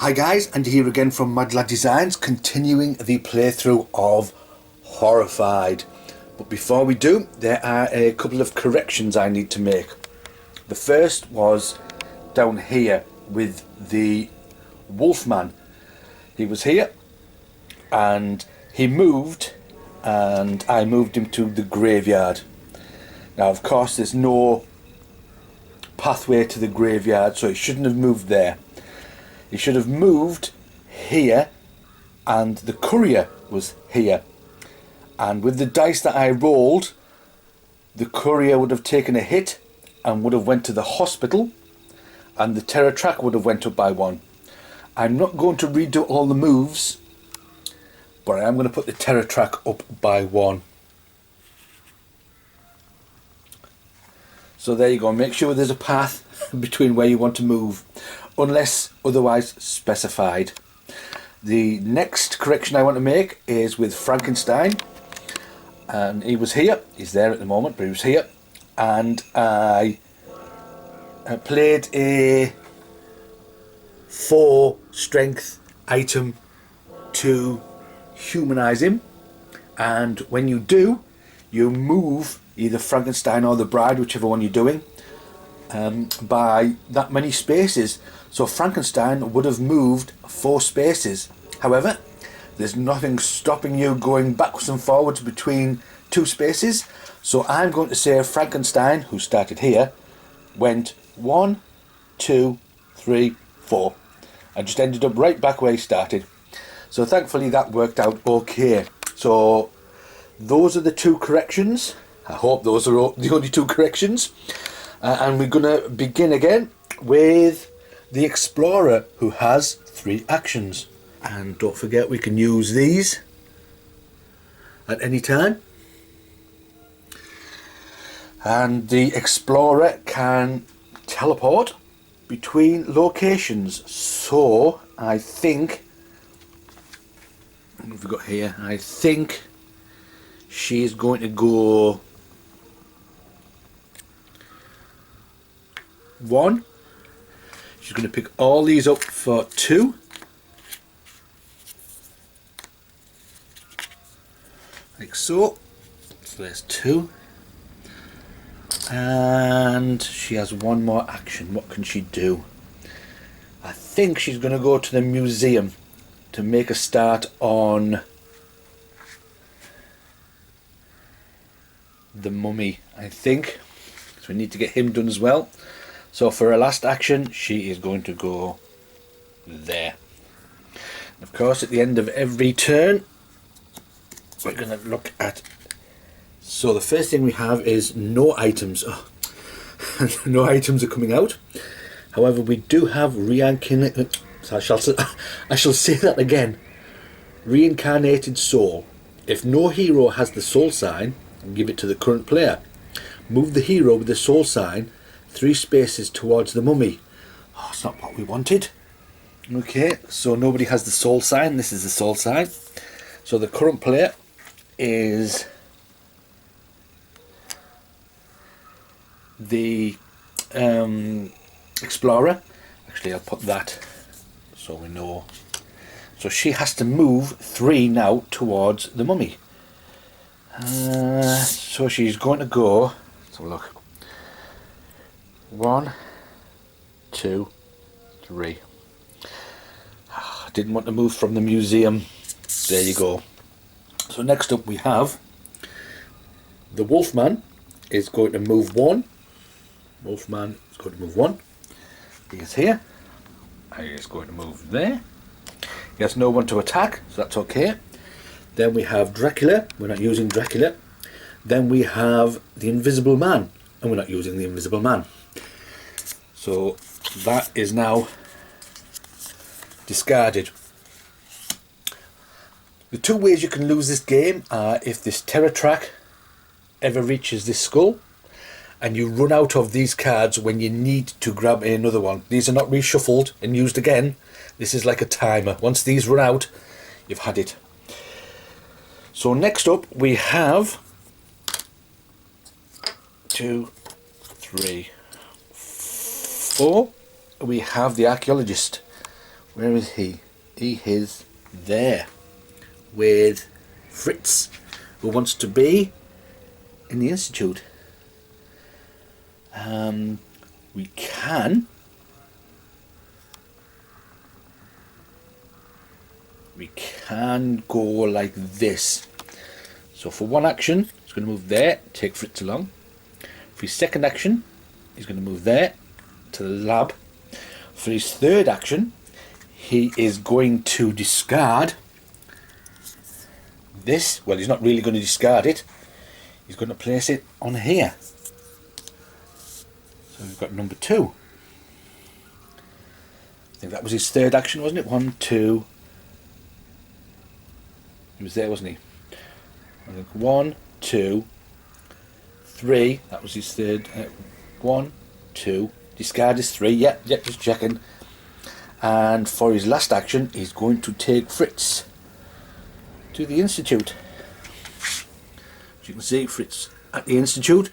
Hi guys, Andy here again from Mad Lad Designs, continuing the playthrough of Horrified. But before we do, there are a couple of corrections I need to make. The first was down here with the Wolfman. He was here and he moved and I moved him to the graveyard. Now of course there's no pathway to the graveyard, so he shouldn't have moved there. He should have moved here and the courier was here. And with the dice that I rolled, the courier would have taken a hit and would have went to the hospital and the terror track would have went up by 1. I'm not going to redo all the moves, but I am going to put the terror track up by 1. So there you go, make sure there's a path between where you want to move, unless otherwise specified. The next correction I want to make is with Frankenstein, and he was here, he's there at the moment, but he was here, and I played a 4 strength item to humanize him, and when you do, you move either Frankenstein or the bride, whichever one you're doing, by that many spaces. So Frankenstein would have moved 4 spaces. However, there's nothing stopping you going backwards and forwards between 2 spaces. So I'm going to say Frankenstein, who started here, went 1, 2, 3, 4. I just ended up right back where he started. So thankfully that worked out okay. So those are the 2 corrections. I hope those are the only 2 corrections. And we're going to begin again with the Explorer, who has 3 actions. And don't forget, we can use these at any time. And the Explorer can teleport between locations. So I think, what have we got here? I think she's going to go 1. She's going to pick all these up for 2. Like so. So there's 2. And she has 1 more action. What can she do? I think she's going to go to the museum to make a start on the mummy, I think. So we need to get him done as well. So for her last action, she is going to go there. Of course, at the end of every turn, we're going to look at... So the first thing we have is no items. Oh. No items are coming out. However, we do have reincarnated... So I shall say that again. Reincarnated soul. If no hero has the soul sign, give it to the current player. Move the hero with the soul sign 3 spaces towards the mummy. Oh, it's not what we wanted. Okay, so nobody has the soul sign. This is the soul sign. So the current player is the Explorer. Actually, I'll put that so we know. So she has to move 3 now towards the mummy. So she's going to go, let's have a look, 1, 2, 3. Didn't want to move from the museum. There you go. So next up we have the Wolfman is going to move 1. Wolfman is going to move 1. He is here. He is going to move there. He has no one to attack, so that's okay. Then we have Dracula. We're not using Dracula. Then we have the Invisible Man, and we're not using the Invisible Man. So that is now discarded. The 2 ways you can lose this game are if this terror track ever reaches this skull and you run out of these cards when you need to grab another one. These are not reshuffled and used again. This is like a timer. Once these run out, you've had it. So next up we have 2, 3, 4. We have the archaeologist. Where is he? He is there with Fritz, who wants to be in the Institute. We can go like this. So for one action, he's going to move there, take Fritz along. For his second action, he's going to move there to the lab. For his third action, he is going to discard this. Well, he's not really going to discard it. He's going to place it on here. So we've got number 2. I think that was his third action, wasn't it? 1, 2. He was there, wasn't he? I think 1, 2, 3. That was his third. 1, 2. Discard is 3. Yep, just checking. And for his last action, he's going to take Fritz to the Institute. As you can see, Fritz at the Institute.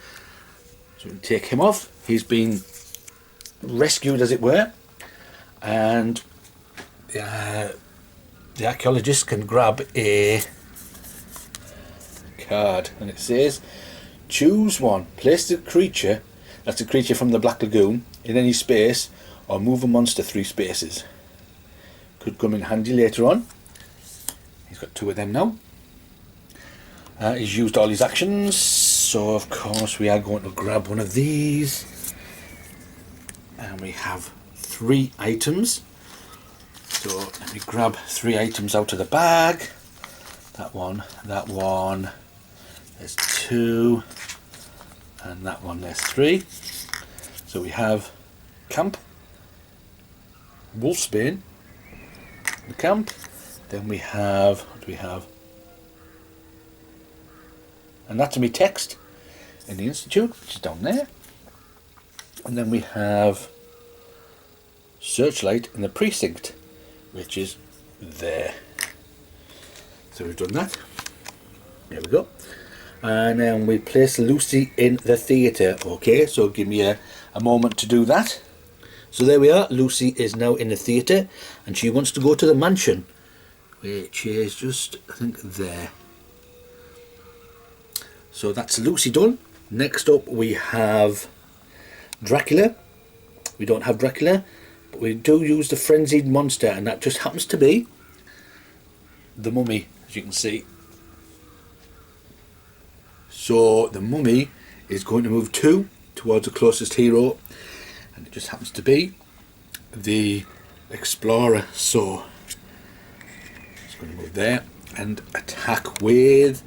So we can take him off. He's been rescued, as it were. And the archaeologist can grab a card, and it says choose one, place the creature, that's a creature from the Black Lagoon, in any space, or move a monster 3 spaces. Could come in handy later on. He's got 2 of them now. He's used all his actions, so of course we are going to grab one of these, and we have 3 items. So let me grab 3 items out of the bag. That one, there's 2, and that one, there's 3. So we have camp, wolfsbane, the camp. Then we have, what do we have? Anatomy text in the Institute, which is down there. And then we have searchlight in the precinct, which is there. So we've done that. There we go. And then we place Lucy in the theatre. Okay, so give me a moment to do that. So there we are. Lucy is now in the theatre, and she wants to go to the mansion, which is just, I think, there. So that's Lucy done. Next up we have Dracula. We don't have Dracula, but we do use the frenzied monster, and that just happens to be the mummy, as you can see. So the mummy is going to move 2 towards the closest hero, and it just happens to be the explorer. So it's going to move there and attack with,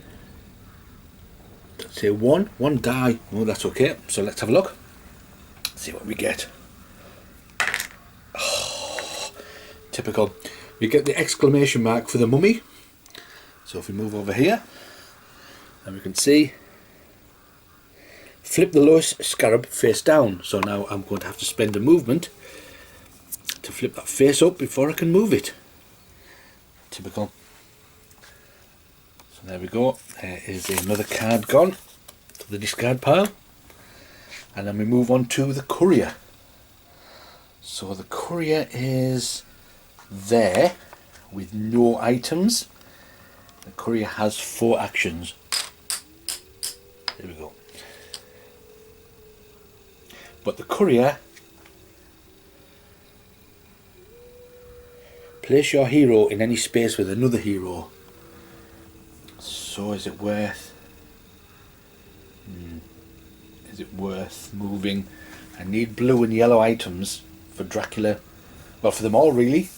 let's say, one die. Oh, that's okay. So let's have a look, see what we get. Oh, typical. We get the exclamation mark for the mummy. So if we move over here, and we can see, flip the lowest scarab face down. So now I'm going to have to spend a movement to flip that face up before I can move it. Typical. So there we go. There is another card gone to the discard pile. And then we move on to the courier. So the courier is there with no items. The courier has 4 actions. There we go. But the courier, place your hero in any space with another hero. So is it worth moving? I need blue and yellow items for Dracula, well, for them all really.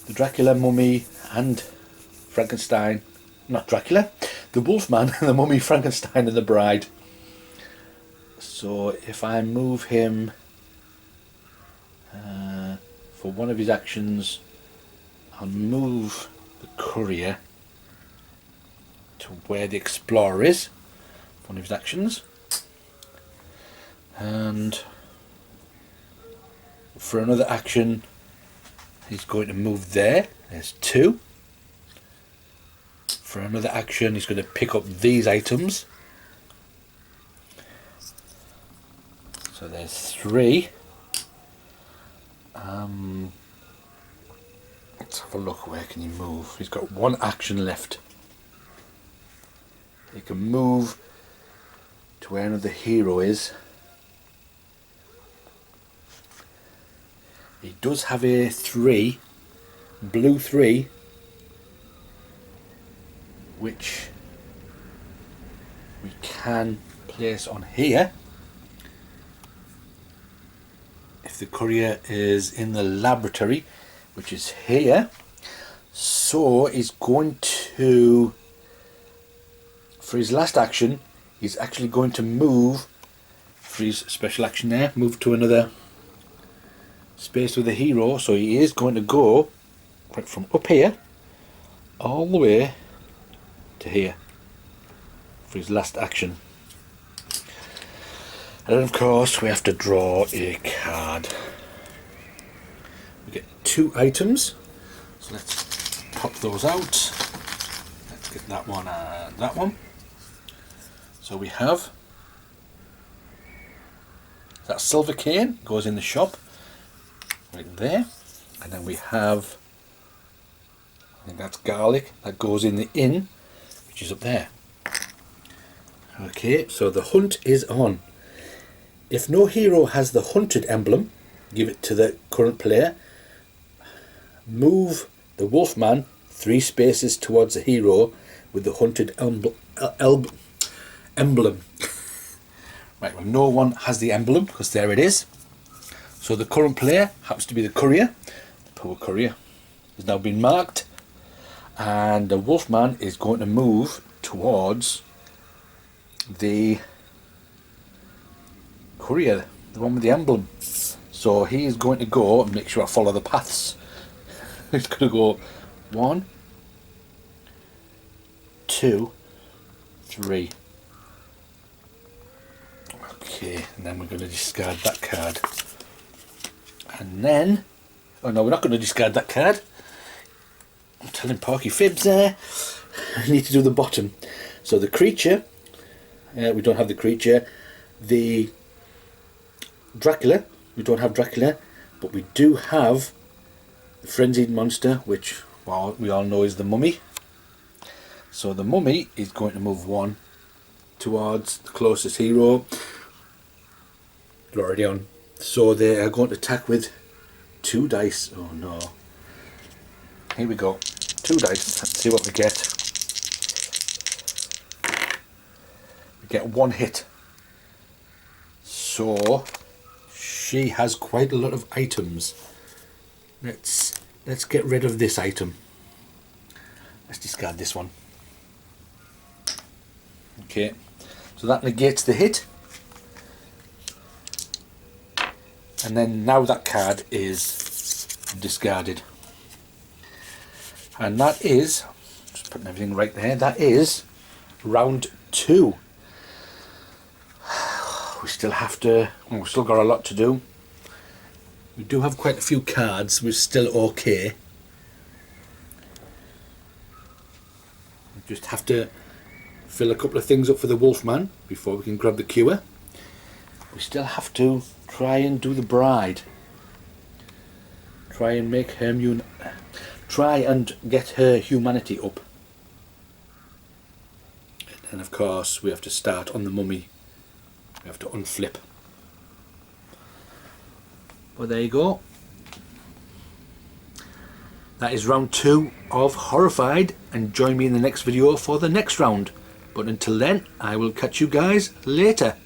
The Dracula, mummy and Frankenstein. Not Dracula, the Wolfman, the mummy, Frankenstein and the bride. So if I move him for one of his actions, I'll move the courier to where the explorer is, one of his actions. And for another action, he's going to move there. There's 2. For another action, he's going to pick up these items. So there's 3. Let's have a look. Where can he move? He's got one action left. He can move to where another hero is. He does have a 3, blue 3, which we can place on here. If the courier is in the laboratory, which is here, so he's going to, for his last action, he's actually going to move, for his special action there, move to another space with the hero. So he is going to go right from up here all the way to here for his last action. And then of course we have to draw a card. We get 2 items, so let's pop those out. Let's get that one and that one. So we have that silver cane, goes in the shop right there, and then we have, I think that's garlic, that goes in the inn, which is up there. Okay, so the hunt is on. If no hero has the hunted emblem, give it to the current player. Move the wolfman 3 spaces towards the hero with the hunted emblem. Right, well, no one has the emblem because there it is. So the current player happens to be the courier. The poor courier has now been marked, and the wolfman is going to move towards the courier, the one with the emblem. So he is going to go and make sure I follow the paths. He's going to go 1, 2, 3. Okay, and then we're going to discard that card. And then, oh no, we're not going to discard that card. I'm telling Porky fibs there. I need to do the bottom. So the creature, we don't have the creature. The Dracula, we don't have Dracula, but we do have the frenzied monster, which, well, we all know is the mummy. So the mummy is going to move 1 towards the closest hero. They're already on. So they are going to attack with 2 dice. Oh no. Here we go. 2 dice. Let's see what we get. We get 1 hit. So she has quite a lot of items. Let's get rid of this item. Let's discard this one. Okay, so that negates the hit. And then now that card is discarded. And that is, just putting everything right there, that is round 2. We still have to, well, we've still got a lot to do. We do have quite a few cards, we're still okay. We just have to fill a couple of things up for the Wolfman before we can grab the cure. We still have to try and do the bride. Try and make her try and get her humanity up. And of course we have to start on the mummy. We have to unflip. Well, there you go. That is round 2 of Horrified, and join me in the next video for the next round. But until then, I will catch you guys later.